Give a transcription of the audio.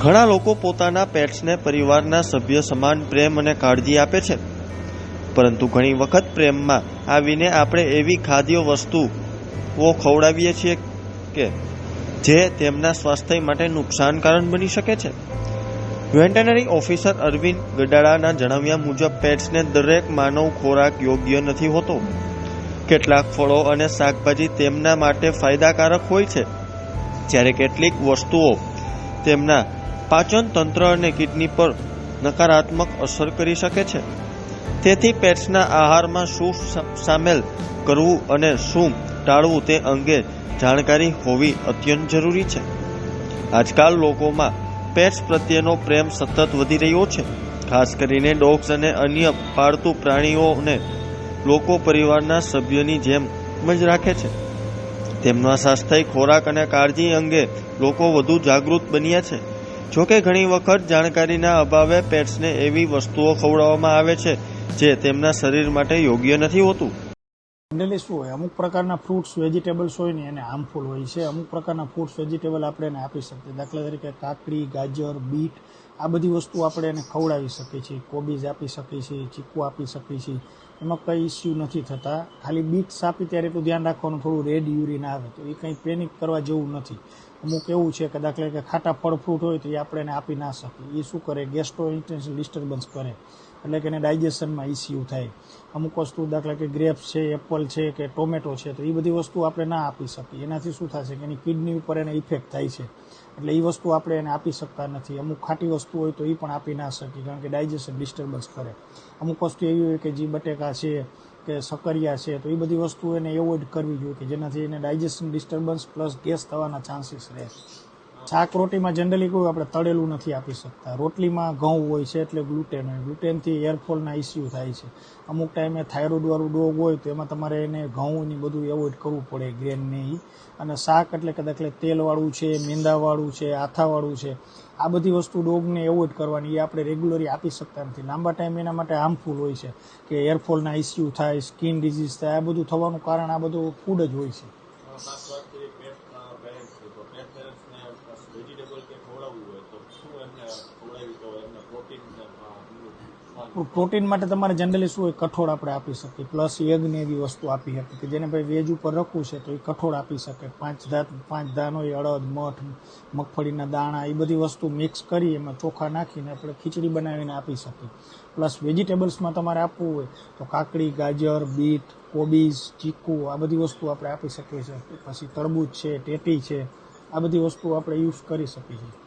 ઘણા લોકો પોતાના પેટ્સને પરિવારના સભ્ય સમાન પ્રેમ અને કાળજી આપે છે, પરંતુ ઘણી વખત પ્રેમમાં આવીને આપણે એવી ખાદ્ય વસ્તુઓ ખવડાવીએ છીએ કે જે તેમના સ્વાસ્થ્ય માટે નુકસાનકારક બની શકે છે. વેટરનરી ઓફિસર અરવિંદ ગડાળાના જણાવ્યા મુજબ પેટ્સને દરેક માનવ ખોરાક યોગ્ય નથી હોતો. કેટલાક ફળો અને શાકભાજી તેમના માટે ફાયદાકારક હોય છે, જ્યારે કેટલીક વસ્તુઓ તેમના પાચન તંત્ર અને કિડની પર નકારાત્મક અસર કરી શકે છે. તેથી પેટ્સના આહારમાં શું સામેલ કરવું અને શું ટાળવું તે અંગે જાણકારી હોવી અત્યંત જરૂરી છે. આજકાલ લોકોમાં પેટ્સ પ્રત્યેનો પ્રેમ સતત વધી રહ્યો છે. ખાસ કરીને ડોગ્સ અને અન્ય પાળતુ પ્રાણીઓને લોકો પરિવારના સભ્યની જેમ જ રાખે છે. તેમના સ્વાસ્થ્ય, ખોરાક અને કાળજી અંગે લોકો વધુ જાગૃત બન્યા છે. જોકે ઘણી વખત જાણકારીના અભાવે પેટ્સને એવી વસ્તુઓ ખવડાવવામાં આવે છે જે તેમના શરીર માટે યોગ્ય નથી હોતું. જનરલી શું હોય, અમુક પ્રકારના ફ્રૂટ્સ વેજીટેબલ્સ હોય ને એને હાર્મફુલ હોય છે. અમુક પ્રકારના ફ્રૂટ્સ વેજીટેબલ આપણે એને આપી શકીએ. દાખલા તરીકે કાકડી, ગાજર, બીટ, આ બધી વસ્તુ આપણે એને ખવડાવી શકીએ છીએ. કોબીજ આપી શકીએ છીએ, ચીકુ આપી શકીએ છીએ. એમાં કંઈ ઇસ્યુ નથી થતા. ખાલી બીટ્સ આપી ત્યારે એટલું ધ્યાન રાખવાનું, થોડું રેડ યુરિન આવે તો એ કંઈ પેનિક કરવા જેવું નથી. અમુક એવું છે કે દાખલા કે ખાટા ફળ ફ્રૂટ હોય તો એ આપણે એને આપી ના શકીએ. એ શું કરે, ગેસ્ટ્રોઇન્ટેસ્ટાઇનલ ડિસ્ટર્બન્સ કરે, એટલે કે એને ડાયજેશનમાં ઇસ્યુ થાય. અમુક વસ્તુ દાખલા કે ગ્રેપ્સ છે, એપલ છે કે ટોમેટો છે, તો એ બધી વસ્તુ આપણે ના આપી શકીએ. એનાથી શું થશે કે એની કિડની ઉપર એને ઇફેક્ટ થાય છે, એટલે એ વસ્તુ આપણે એને આપી શકતા નથી. અમુક ખાટી વસ્તુ હોય તો એ પણ આપી ના શકીએ, કારણ કે ડાયજેશન ડિસ્ટર્બન્સ કરે. અમુક વસ્તુ એવી હોય કે જે બટેકા છે કે સકરિયા છે, તો એ બધી વસ્તુ એને એવોઇડ કરવી જોઈએ કે જેનાથી એને ડાયજેશન ડિસ્ટર્બન્સ પ્લસ ગેસ થવાના ચાન્સીસ રહે. શાક રોટીમાં જનરલી કોઈ આપણે તળેલું નથી આપી શકતા. રોટલીમાં ઘઉં હોય છે એટલે ગ્લુટેન હોય. ગ્લુટેનથી એરફોલના ઇસ્યુ થાય છે. અમુક ટાઈમે થાઇરોઇડવાળું ડોગ હોય તો એમાં તમારે એને ઘઉંની બધું એવોઇડ કરવું પડે, ગ્રેનને એ. અને શાક એટલે કે દાખલે તેલવાળું છે, મેંદાવાળું છે, આથાવાળું છે, આ બધી વસ્તુ ડોગને એવોઇડ કરવાની. એ આપણે રેગ્યુલરી આપી શકતા નથી. લાંબા ટાઈમ એના માટે હાર્મફુલ હોય છે કે એરફોલના ઇસ્યુ થાય, સ્કિન ડિઝીઝ થાય. આ બધું થવાનું કારણ આ બધું ફૂડ જ હોય છે. પ્રોટીન માટે તમારે જનરલી શું હોય, કઠોળ આપણે આપી શકીએ, પ્લસ એગને એવી વસ્તુ આપી શકીએ કે જેને ભાઈ વેજ ઉપર રખવું છે તો એ કઠોળ આપી શકે. પાંચ ધાન હોય, અડદ, મઠ, મગફળીના દાણા, એ બધી વસ્તુ મિક્સ કરી એમાં ચોખા નાખીને આપણે ખીચડી બનાવીને આપી શકીએ. પ્લસ વેજીટેબલ્સમાં તમારે આપવું હોય તો કાકડી, ગાજર, બીટ, કોબીજ, ચીકુ, આ બધી વસ્તુ આપણે આપી શકીએ છીએ. પછી તરબૂચ છે, ટેટી છે, આ બધી વસ્તુ આપણે યુઝ કરી શકીએ છીએ.